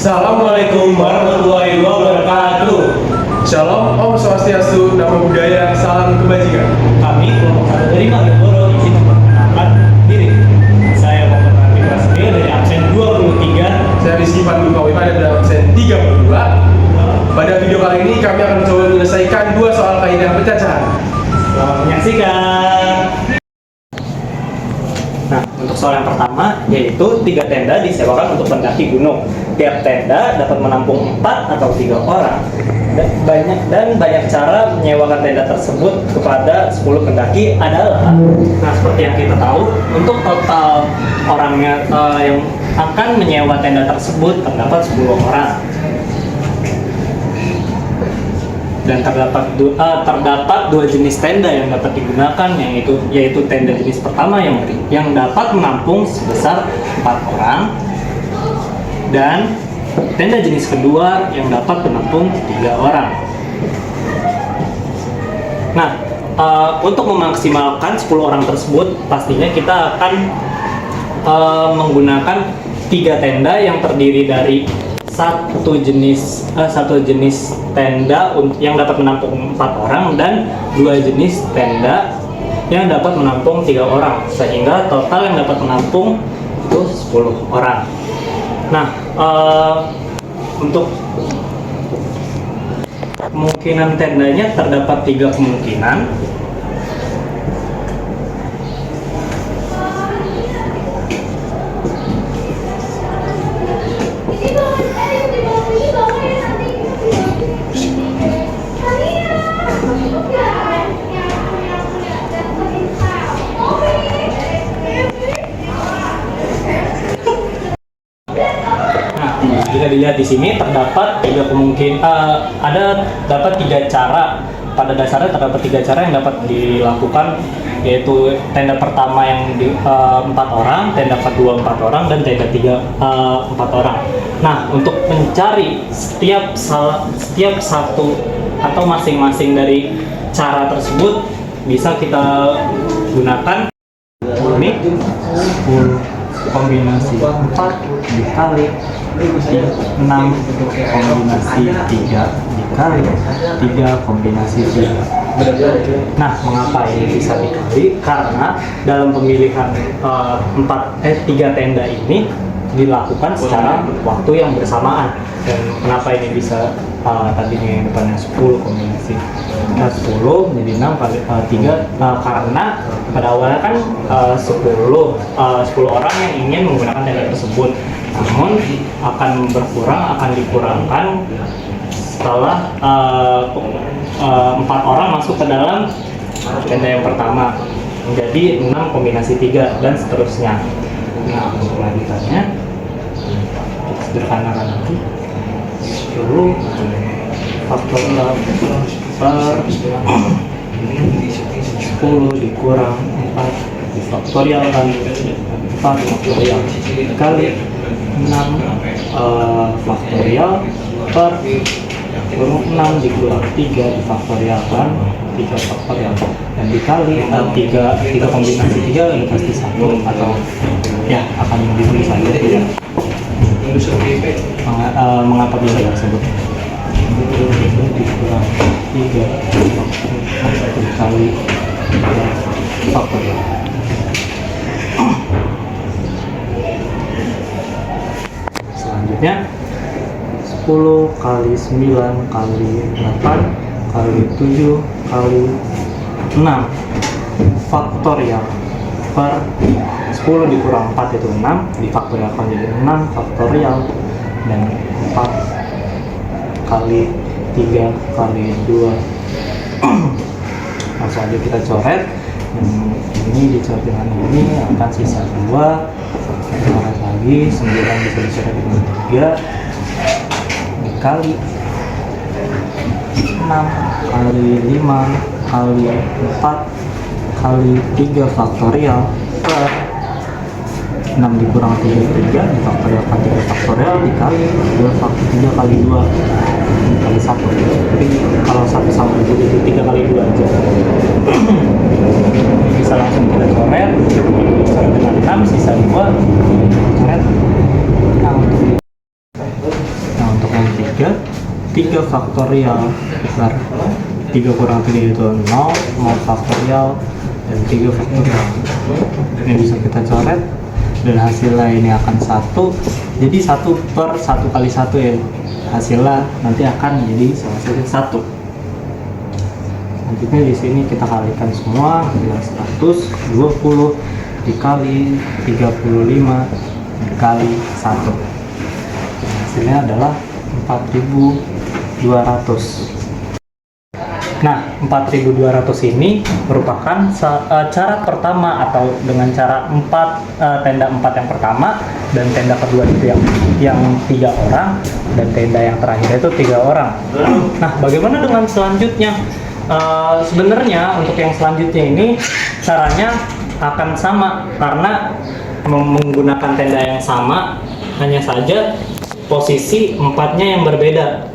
Assalamualaikum warahmatullahi wabarakatuh. Shalom, Om Swastiastu, Namo Buddhaya, salam kebajikan. Kami kelompok 1 dari Malioboro izin memperkenalkan diri. Saya Muhammad Rafi Prasetyo dari absen 23. Saya Rizky Pandu Kawipa dari absen 32. Pada video kali ini kami akan mencoba menyelesaikan 2 soal kaidah pencacahan. Selamat menyaksikan. Nah, untuk soal yang pertama yaitu 3 tenda disewakan untuk pendaki gunung. Tiap tenda dapat menampung 4 atau 3 orang. Dan banyak cara menyewakan tenda tersebut kepada 10 pendaki adalah, nah seperti yang kita tahu, untuk total orangnya yang akan menyewa tenda tersebut terdapat 10 orang. Dan terdapat 2 jenis tenda yang dapat digunakan, yaitu tenda jenis pertama yang dapat menampung sebesar 4 orang, dan tenda jenis kedua yang dapat menampung 3 orang. Nah, untuk memaksimalkan 10 orang tersebut, pastinya kita akan menggunakan 3 tenda yang terdiri dari satu jenis tenda yang dapat menampung 4 orang dan 2 jenis tenda yang dapat menampung 3 orang, sehingga total yang dapat menampung itu 10 orang. Nah, untuk kemungkinan tendanya terdapat 3 kemungkinan. Jika dilihat di sini terdapat 3 kemungkinan, dapat 3 cara. Pada dasarnya terdapat 3 cara yang dapat dilakukan, yaitu tenda pertama yang 4 orang, tenda kedua 4 orang, dan tenda 3 4 orang. Nah, untuk mencari setiap satu atau masing-masing dari cara tersebut bisa kita gunakan ini 10 kombinasi 4 dikali 6 kombinasi 3 dikali 3 kombinasi 3. Nah, mengapa ini bisa dikali? Karena dalam pemilihan 3 tenda ini dilakukan secara waktu yang bersamaan. Dan kenapa ini bisa tadinya yang depannya 10 kombinasi 10 menjadi 6 kali 3 karena pada awalnya kan 10 orang yang ingin menggunakan tenda tersebut, namun akan dikurangkan setelah 4 orang masuk ke dalam tenda yang pertama menjadi 6 kombinasi 3 dan seterusnya. Nah, untuk lanjutannya kita sederhanakan lagi 10 faktorial per 10 dikurang 4 difaktorial kan 4 faktorial kali 6 faktorial per 6 dikurang 3 difaktorial kan 3 faktorial dan dikali 3 kombinasi 3 ini pasti 1 atau ya akan ditulis saja ya. Mengapa bisa tersebut dikurang 3 dikali 3 faktorial. Selanjutnya 10 kali 9 kali 8 kali 7 kali 6 faktorial per 10 dikurang 4 itu 6 difaktorialkan jadi 6 faktorial dan 4 kali 3 kali 2 langsung aja kita coret. Ini dicoret dengan ini akan sisa 2, coret lagi 9 bisa dicoret dengan 3 dikali 6 kali 5 kali 4 kali 3 faktorial per 6 dikurang 3 difaktorialkan 3 faktorial dikali 3 kali 2 kali 1. Tapi kalau 1 sama 2 itu 3 kali 2 aja. Bisa langsung kita coret dengan 6 sisa 2 coret. Nah, untuk 3 faktorial besar 3 kurang 3 itu 0, 0 faktorial dan 3 faktorial. Ini bisa kita coret dan hasilnya ini akan 1, jadi 1 per 1 kali 1 ya, hasilnya nanti akan jadi sama saja 1. Selanjutnya di sini kita kalikan semua, hasilnya 120 dikali 35 dikali 1, hasilnya adalah 4.200. Nah, 4.200 ini merupakan cara pertama, atau dengan cara tenda 4 yang pertama dan tenda kedua itu yang 3 orang, dan tenda yang terakhir itu 3 orang. Nah, bagaimana dengan selanjutnya? Sebenarnya untuk yang selanjutnya ini caranya akan sama karena menggunakan tenda yang sama, hanya saja posisi 4-nya yang berbeda.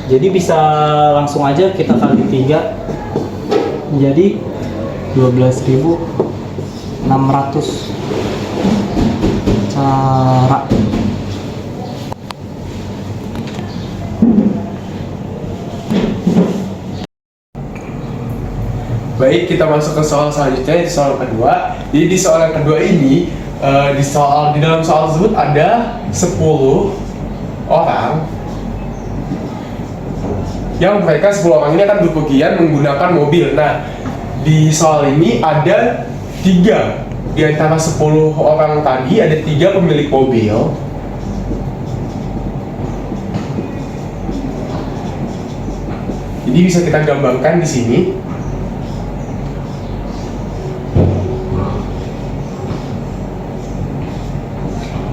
Jadi bisa langsung aja kita kali 3, jadi 12.600 cara. Baik, kita masuk ke soal selanjutnya, di soal kedua. Jadi di soal yang kedua ini, di dalam soal tersebut ada 10 orang yang mereka 10 orang ini akan berpergian menggunakan mobil. Nah, di soal ini ada 3 di antara 10 orang tadi, ada 3 pemilik mobil. Jadi bisa kita gambarkan di sini.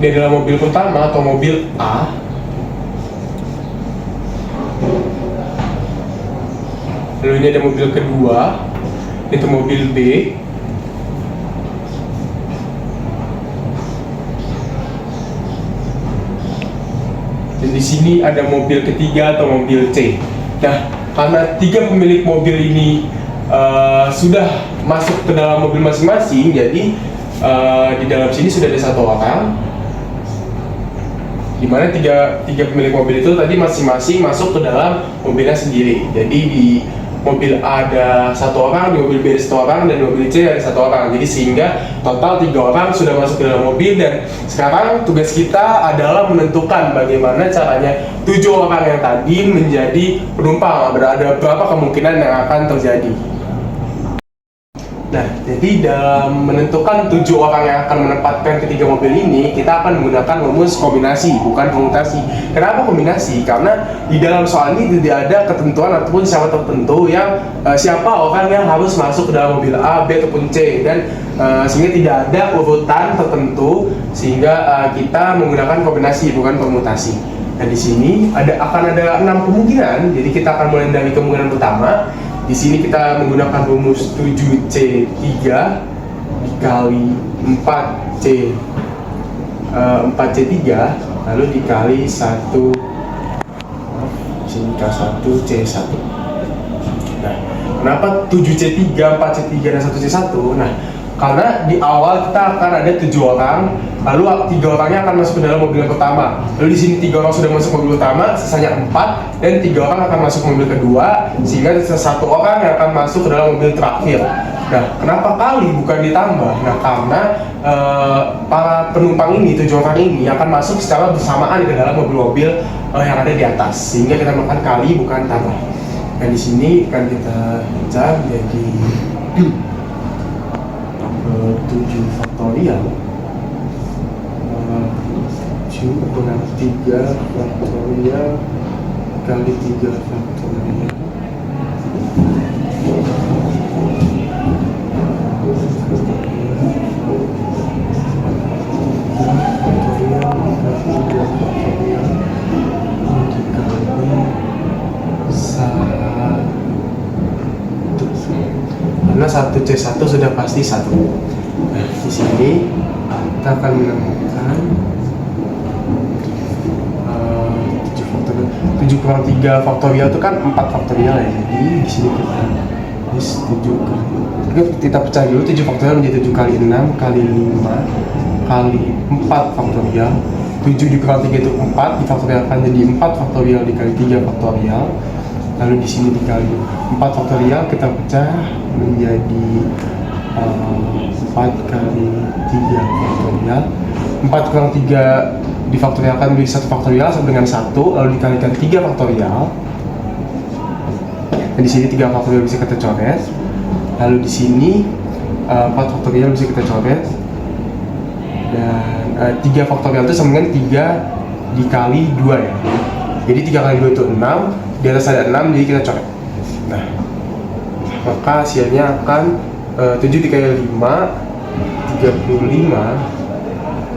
Ini adalah mobil pertama atau mobil A. Lalu ini ada mobil kedua, itu mobil B. Dan di sini ada mobil ketiga atau mobil C. Nah, karena 3 pemilik mobil ini sudah masuk ke dalam mobil masing-masing, jadi di dalam sini sudah ada 1 orang. Di mana tiga pemilik mobil itu tadi masing-masing masuk ke dalam mobilnya sendiri. Jadi di mobil A ada 1 orang, di mobil B ada 1 orang, dan di mobil C ada 1 orang. Jadi sehingga total 3 orang sudah masuk ke dalam mobil, dan sekarang tugas kita adalah menentukan bagaimana caranya 7 orang yang tadi menjadi penumpang. Ada berapa kemungkinan yang akan terjadi. Nah, jadi dalam menentukan 7 orang yang akan menempatkan ketiga mobil ini, kita akan menggunakan rumus kombinasi, bukan permutasi. Kenapa kombinasi? Karena di dalam soal ini tidak ada ketentuan ataupun syarat tertentu yang siapa orang yang harus masuk ke dalam mobil A, B ataupun C, dan sehingga tidak ada urutan tertentu, sehingga kita menggunakan kombinasi, bukan permutasi. Nah, di sini akan ada 6 kemungkinan. Jadi kita akan mulai dari kemungkinan pertama. Di sini kita menggunakan rumus 7C3 dikali 4C3 lalu dikali 1 sini K1C1. Nah, kenapa 7C3, 4C3 dan 1C1? Nah, karena di awal kita akan ada 7 orang, lalu 3 orangnya akan masuk ke dalam mobil yang pertama. Lalu di sini 3 orang sudah masuk mobil pertama, sisanya 4, dan 3 orang akan masuk mobil kedua, sehingga 1 orang yang akan masuk ke dalam mobil terakhir. Nah, kenapa kali bukan ditambah? Nah, karena para penumpang ini, 7 orang ini akan masuk secara bersamaan ke dalam mobil-mobil yang ada di atas, sehingga kita melakukan kali bukan tambah. Dan di sini akan kita baca jadi 7 faktorial 7 kurang 3 faktorial kali 3 faktorial karena 1C1 sudah pasti 1. Nah, di sini kita akan menemukan 7 kurang 3 faktorial itu kan 4 faktorial ya. Jadi di sini kita tulis 7 kali. Kita pecah dulu 7 faktorial menjadi 7 kali 6 kali 5 kali 4 faktorial 7 dikurang 3 itu 4, difaktorialkan jadi 4 faktorial dikali 3 faktorial. Lalu di sini dikali 4 faktorial, kita pecah menjadi 4 kali 3 faktorial. 4 kurang 3 difaktorialkan menjadi 1 faktorial sama dengan 1, lalu dikalikan 3 faktorial. Dan di sini 3 faktorial bisa kita coret. Lalu di sini 4 faktorial bisa kita coret. Dan 3 faktorial itu sama dengan 3 dikali 2 ya. Jadi 3 kali 2 itu 6, di atas ada 6 jadi kita coret. Nah, maka hasilnya akan 7 dikali 5, 35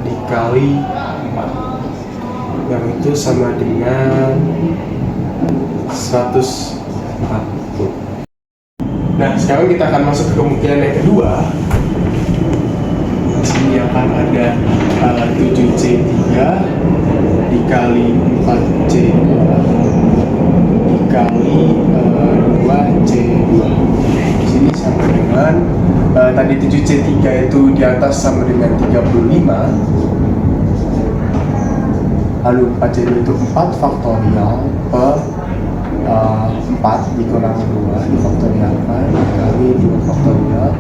dikali 4, yang itu sama dengan 140. Nah, sekarang kita akan masuk ke kemungkinan yang kedua. Di sini akan ada 7C3 dikali 4C2 dikali 2C2. Di sini sama dengan tadi 7C3 itu di atas sama dengan 35. Lalu 4C2 itu 4 faktorial per 4 dikurang 2 difaktorialkan dikali 2 faktorial,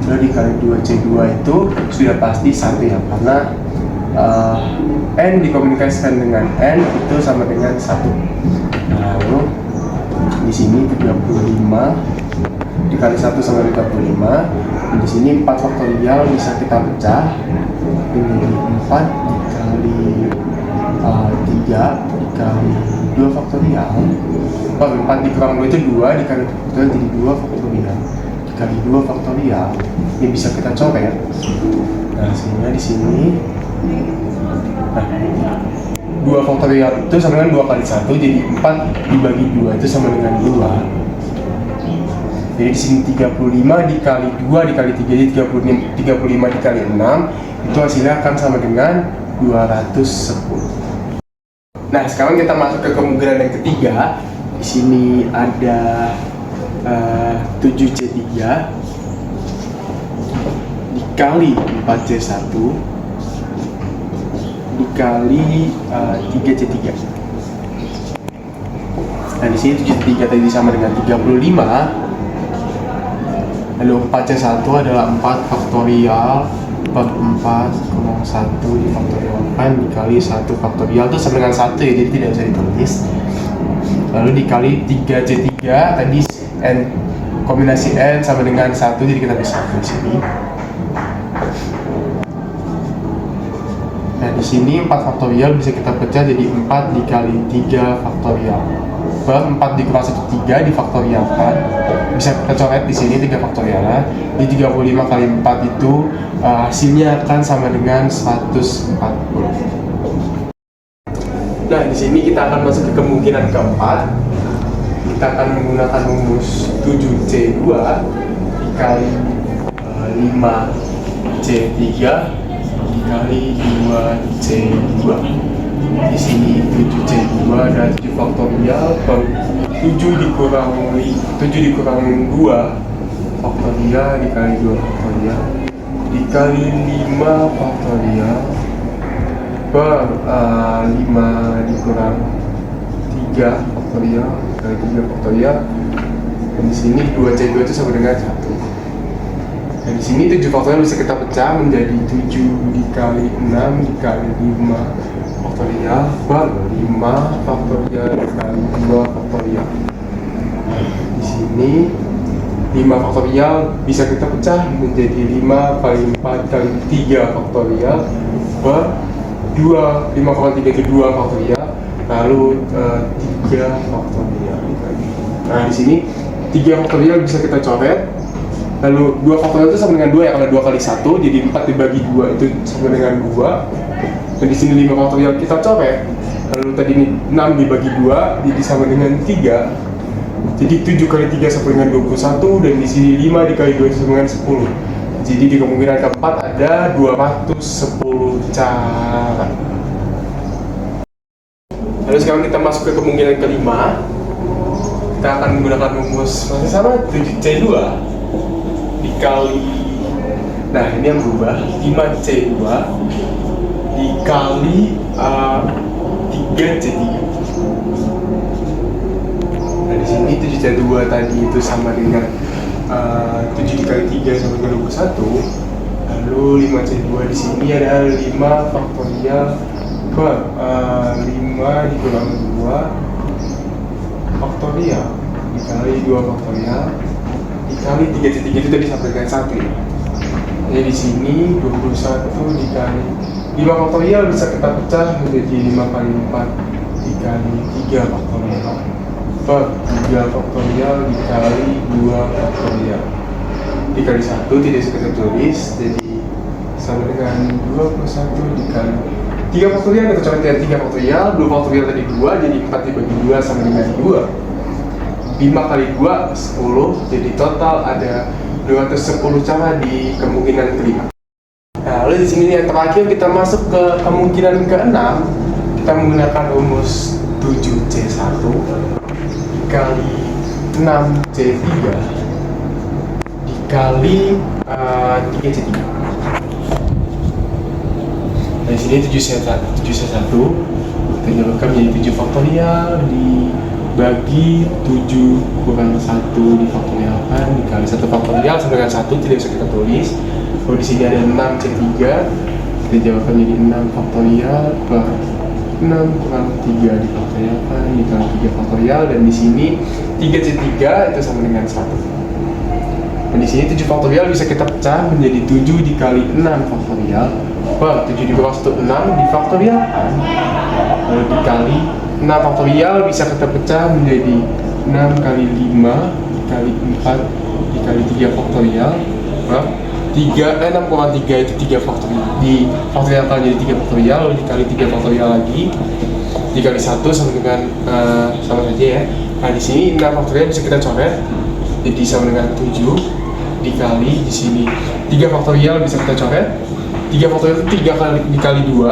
lalu dikali 2C2 itu sudah pasti 1 ya, karena N dikomunikasikan dengan N itu sama dengan 1. Lalu di sini 35 dikali 1 sama dengan 35. Di sini 4 faktorial bisa kita pecah menjadi 4 dikali 3 dikali 2 faktorial. 4 dikurang 2 itu 2 dikali 2 faktorial jadi 2 faktorial dikali 2 faktorial. Ini bisa kita coret. Nah, sehingga di sini 2 faktorial itu sama dengan 2 kali 1, jadi 4 dibagi 2 itu sama dengan 2. Jadi di sini 35 dikali 2 dikali 3 jadi 35 dikali 6 itu hasilnya akan sama dengan 210. Nah, sekarang kita masuk ke kemungkinan yang ketiga. Di sini ada 7C3 dikali 4C1 dikali 3C3. Nah, di sini 7C3 tadi sama dengan 35. Lalu 4C1 adalah 4 faktorial per 4 kurang 1 difaktorialkan dikali 1 faktorial itu sama dengan 1 ya, jadi tidak bisa ditulis. Lalu dikali 3C3 tadi N kombinasi N sama dengan 1 jadi kita bisa di sini. Nah, di sini 4 faktorial bisa kita pecah jadi 4 dikali 3 faktorial per 4 dikurang 1 3 difaktorialkan bisa kita coret di sini 3 faktorialnya. Di 35 kali 4 itu hasilnya akan sama dengan 140. Nah, di sini kita akan masuk ke kemungkinan keempat. Kita akan menggunakan rumus 7C2 dikali 5C3 dikali 2C2. Di sini 7C2 dan 7 faktorial per 7 dikurang 2 faktorial dikali 2 faktorial dikali 5 faktorial per 5 dikurang 3 faktorial dikali 3 faktorial. Dan di sini 2C2 itu sama dengan 1. Dan di sini 7 faktorial bisa kita pecah menjadi 7 dikali 6 dikali 5 faktorial per 5 faktorial dikali 2 faktorial. Di sini 5 faktorial bisa kita pecah menjadi 5 kali 4 kali 3 faktorial per 5 kali 3 itu 2 faktorial, lalu 3 faktorial. Nah, di sini 3 faktorial bisa kita coret. Lalu 2 faktorial itu sama dengan 2 ya, kalau 2 kali 1 jadi 4 dibagi 2 itu sama dengan 2. Dan di sini 5 faktorial kita coret. Lalu tadi ini 6 dibagi 2 jadi sama dengan 3. Jadi 7 kali 3 sama dengan 21, dan di sini 5 dikali 2 sama dengan 10. Jadi di kemungkinan keempat ada 210 cara. Lalu sekarang kita masuk ke kemungkinan kelima. Kita akan menggunakan rumus masih sama 7C2 dikali, nah ini yang berubah, 5C2 dikali 3C3. Nah di sini 7C2 tadi itu sama dengan 7 dikali 3 sama dengan 21. Lalu 5C2 di sini ada 5 faktorial 5 dikurang 2 faktorial dikali 2 faktorial dikali 3C3 itu tadi sampai dengan 1 ya. Jadi di sini 21 dikali 5 faktorial bisa kita pecah menjadi 5 kali 4 dikali 3 faktorial per 3 faktorial dikali 2 faktorial dikali 1 tidak bisa kita tulis, jadi sama dengan 21 dikali 3 faktorial, kita coret dengan 3 faktorial, 2 faktorial tadi 2, jadi 4 dibagi 2 sama dengan 2 5 kali 2, 10, jadi total ada 210 cara di kemungkinan kelima. Nah, lalu di sini yang terakhir kita masuk ke kemungkinan ke-6. Kita menggunakan rumus 7C1 dikali 6C3 dikali 3C3. Nah, di sini 7C1 kita jawabkan menjadi 7 faktorial dibagi 7 kurang 1 difaktorialkan dikali 1 faktorial sama dengan 1, tidak bisa kita tulis. Lalu di sini ada 6C3, kita jawabkan jadi 6 faktorial per 6 kurang 3 difaktorialkan dikali 3 faktorial, dan di sini 3C3 itu sama dengan 1. Dan di sini 7 faktorial bisa kita pecah menjadi 7 dikali 6 faktorial per 7 dibawah 1, 6 difaktorialkan lalu dikali 6 faktorial bisa kita pecah menjadi 6 kali 5 dikali 4 dikali 3 faktorial per 6 kurang 3 itu 3 faktorial di faktorialkan jadi 3 faktorial lalu dikali 3 faktorial lagi dikali 1 sama dengan sama saja ya. Nah di sini 6 faktorial bisa kita coret jadi sama dengan 7 dikali di sini 3 faktorial bisa kita coret 3 faktorial itu 3 kali dikali 2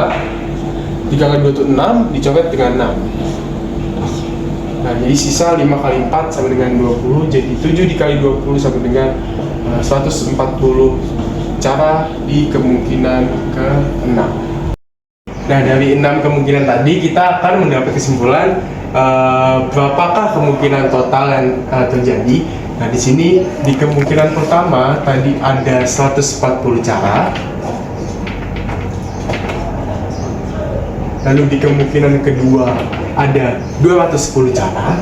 3 kali 2 itu 6 dicoret dengan 6. Nah jadi sisa 5 kali 4 sama dengan 20, jadi 7 dikali 20 sama dengan 140 cara di kemungkinan ke-6. Nah dari 6 kemungkinan tadi kita akan mendapat kesimpulan berapakah kemungkinan total yang terjadi. Nah di sini di kemungkinan pertama tadi ada 140 cara. Lalu di kemungkinan kedua ada 210 cara.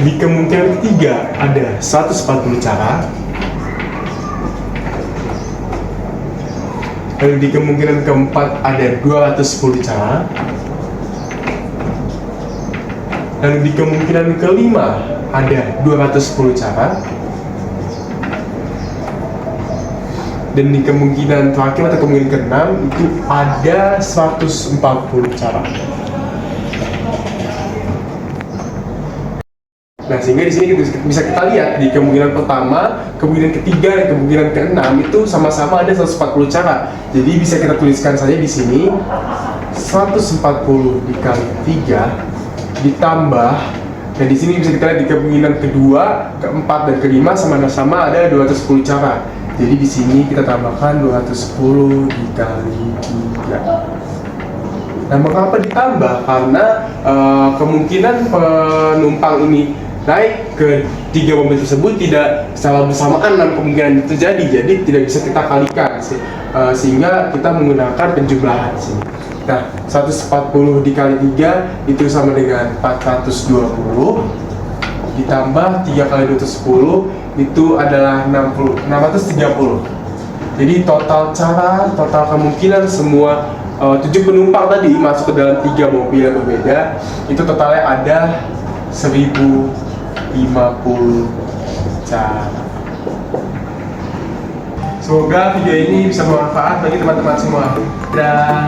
Di kemungkinan ketiga ada 140 cara. Lalu di kemungkinan keempat ada 210 cara. Lalu di kemungkinan kelima ada 210 cara. Dan di kemungkinan terakhir atau kemungkinan ke-6 itu ada 140 cara. Nah, sehingga di sini bisa kita lihat di kemungkinan pertama, kemungkinan ketiga, dan kemungkinan ke-6 itu sama-sama ada 140 cara. Jadi bisa kita tuliskan saja di sini 140 dikali 3 ditambah, dan di sini bisa kita lihat di kemungkinan kedua, keempat, dan kelima sama-sama ada 210 cara. Jadi di sini kita tambahkan 210 dikali 3. Nah, mengapa ditambah? Karena kemungkinan penumpang ini naik ke 3 mobil tersebut tidak secara bersamaan dalam kemungkinan itu terjadi. Jadi tidak bisa kita kalikan sehingga kita menggunakan penjumlahan sini. Nah, 140 dikali 3 itu sama dengan 420 ditambah 3 kali 210 itu adalah 630. Jadi total kemungkinan semua 7 penumpang tadi masuk ke dalam 3 mobil yang berbeda itu totalnya ada 1050 cara. Semoga video ini bisa bermanfaat bagi teman-teman semua. Dan